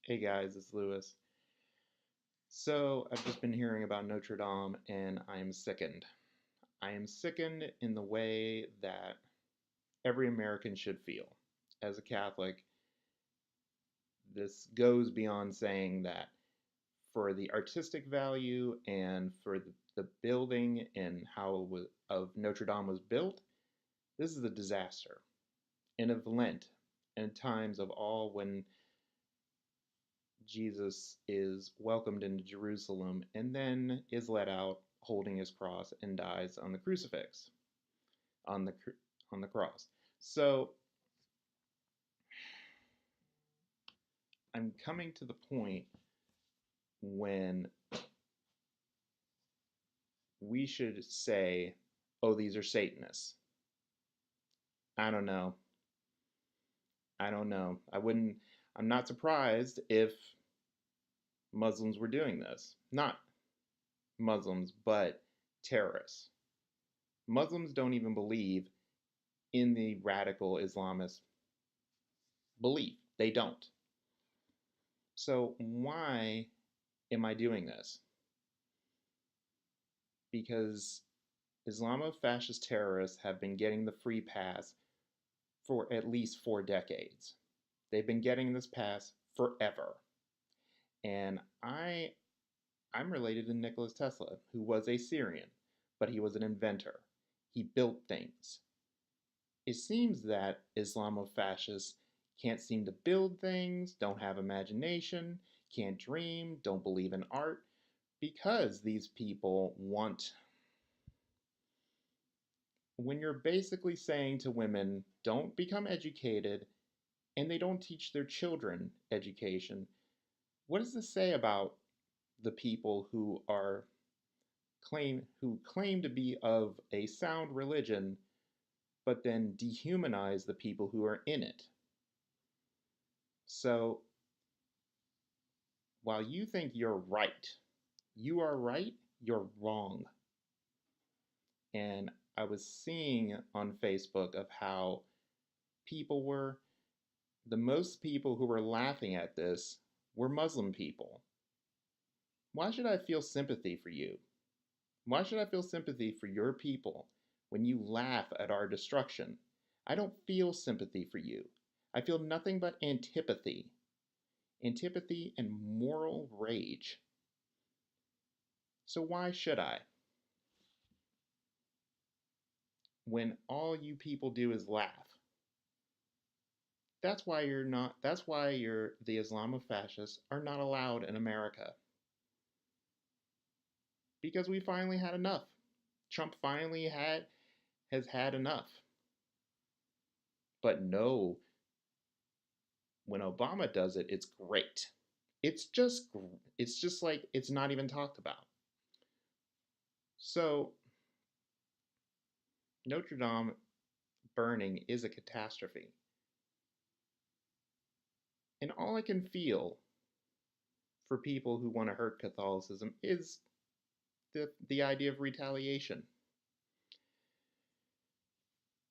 Hey guys, it's Lewis. So, I've just been hearing about Notre Dame and I am sickened. I am sickened in the way that every American should feel. As a Catholic, this goes beyond saying that for the artistic value and for the building and how of Notre Dame was built, this is a disaster. And of Lent, and times of all when Jesus is welcomed into Jerusalem and then is let out holding his cross and dies on the crucifix, on the on the cross. So I'm coming to the point when we should say, "Oh, these are Satanists." I don't know. I don't know. I wouldn't. I'm not surprised if Muslims were doing this. Not Muslims, but terrorists. Muslims don't even believe in the radical Islamist belief. They don't. So why am I doing this? Because Islamofascist terrorists have been getting the free pass for at least 4 decades. They've been getting this pass forever. And I'm related to Nikola Tesla, who was a Syrian, but he was an inventor. He built things. It seems that Islamofascists can't seem to build things, don't have imagination, can't dream, don't believe in art, because these people want. When you're basically saying to women, don't become educated, and they don't teach their children education, what does this say about the people who claim to be of a sound religion, but then dehumanize the people who are in it? So while you think you are right, you're wrong. And I was seeing on Facebook of how people were, the most people who were laughing at this were Muslim people. Why should I feel sympathy for you? Why should I feel sympathy for your people when you laugh at our destruction? I don't feel sympathy for you. I feel nothing but antipathy. Antipathy and moral rage. So why should I? When all you people do is laugh. That's why the Islamofascists are not allowed in America. Because we finally had enough. Trump has had enough. But no, when Obama does it, it's great. It's just like it's not even talked about. So Notre Dame burning is a catastrophe. And all I can feel for people who want to hurt Catholicism is the idea of retaliation.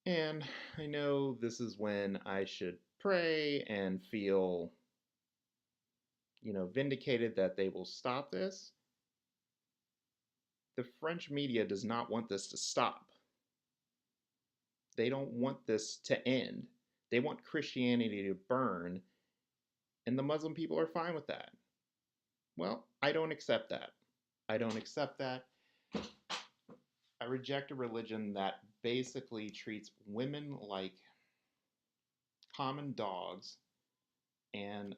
And I know this is when I should pray and feel, vindicated that they will stop this. The French media does not want this to stop. They don't want this to end. They want Christianity to burn, and the Muslim people are fine with that. Well, I don't accept that. I don't accept that. I reject a religion that basically treats women like common dogs and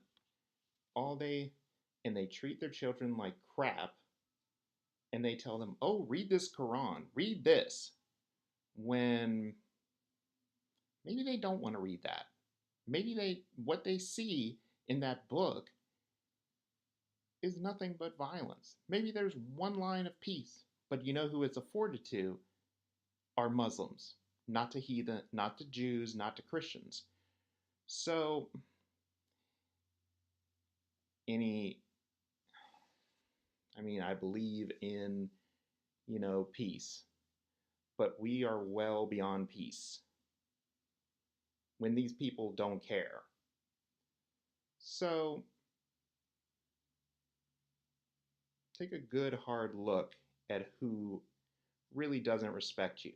all they and they treat their children like crap, and they tell them, "Oh, read this Quran, read this," when maybe they don't want to read that. Maybe what they see in that book is nothing but violence. Maybe there's one line of peace, but you know who it's afforded to are Muslims, not to heathen, not to Jews, not to Christians. So any I believe in, peace, but we are well beyond peace when these people don't care. So take a good hard look at who really doesn't respect you,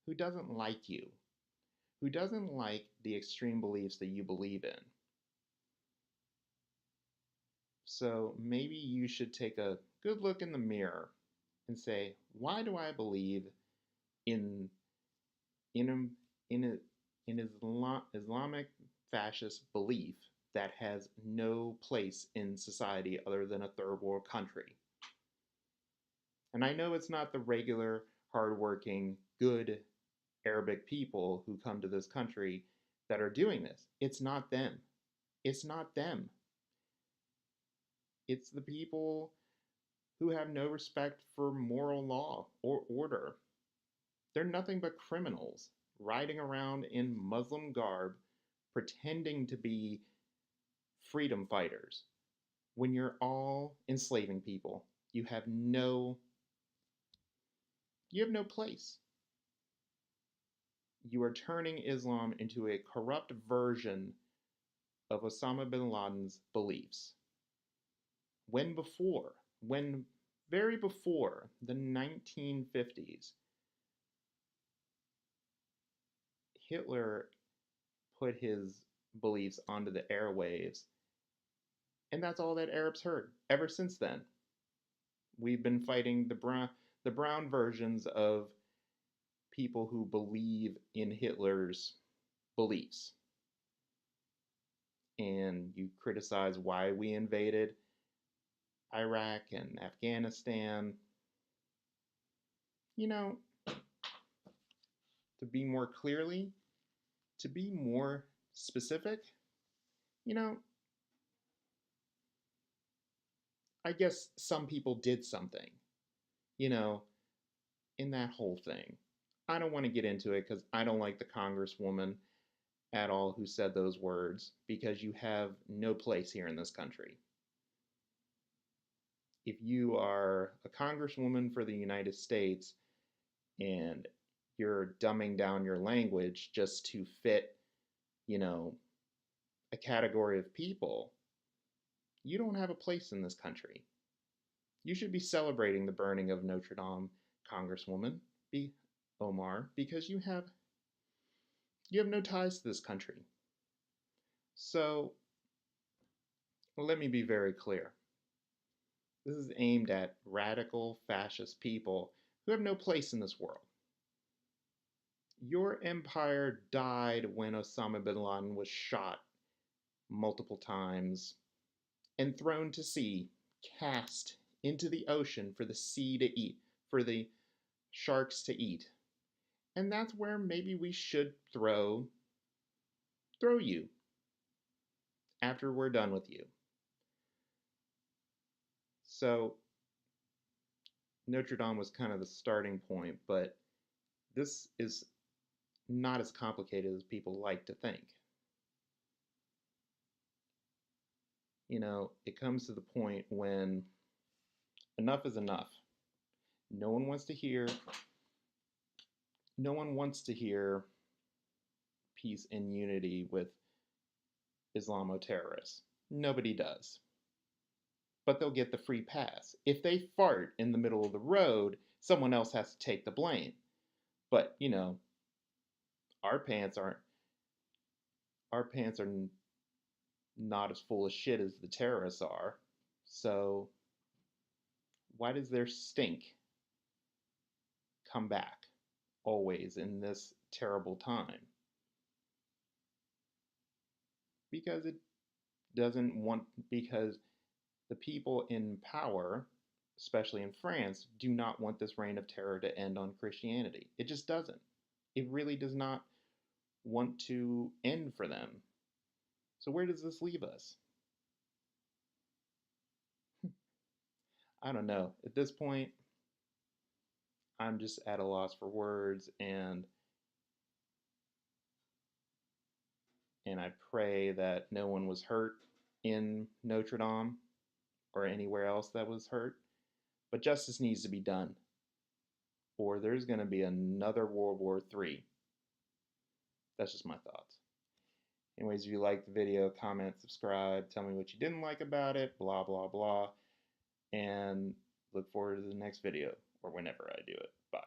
who doesn't like you, who doesn't like the extreme beliefs that you believe in. So maybe you should take a good look in the mirror and say, why do I believe in in in Islamic fascist belief that has no place in society other than a third world country? And I know it's not the regular, hardworking, good Arabic people who come to this country that are doing this. It's not them. It's not them. It's the people who have no respect for moral law or order. They're nothing but criminals riding around in Muslim garb pretending to be freedom fighters when you're all enslaving people. You have no place. You are turning Islam into a corrupt version of Osama bin Laden's beliefs. When very before the 1950s, Hitler put his beliefs onto the airwaves, and that's all that Arabs heard. Ever since then, we've been fighting the brown versions of people who believe in Hitler's beliefs. And you criticize why we invaded Iraq and Afghanistan. You know, to be more specific, I guess some people did something, in that whole thing. I don't want to get into it because I don't like the congresswoman at all who said those words, because you have no place here in this country. If you are a congresswoman for the United States and you're dumbing down your language just to fit, a category of people, you don't have a place in this country. You should be celebrating the burning of Notre Dame, Congresswoman Omar, because you have no ties to this country. So let me be very clear. This is aimed at radical fascist people who have no place in this world. Your empire died when Osama bin Laden was shot multiple times and thrown to sea, cast into the ocean for the sea to eat, for the sharks to eat. And that's where maybe we should throw you after we're done with you. So Notre Dame was kind of the starting point, but this is not as complicated as people like to think. It comes to the point when enough is enough. No one wants to hear peace and unity with Islamo-terrorists. Nobody does. But they'll get the free pass. If they fart in the middle of the road, someone else has to take the blame. But, our pants are not as full of shit as the terrorists are. So why does their stink come back always in this terrible time? Because the people in power, especially in France, do not want this reign of terror to end on Christianity. It just doesn't. It really does not want to end for them. So where does this leave us? I don't know. At this point, I'm just at a loss for words, and I pray that no one was hurt in Notre Dame or anywhere else that was hurt. But justice needs to be done, or there's going to be another World War III. That's just my thoughts. Anyways, if you liked the video, comment, subscribe, tell me what you didn't like about it, blah, blah, blah. And Look forward to the next video or whenever I do it. Bye.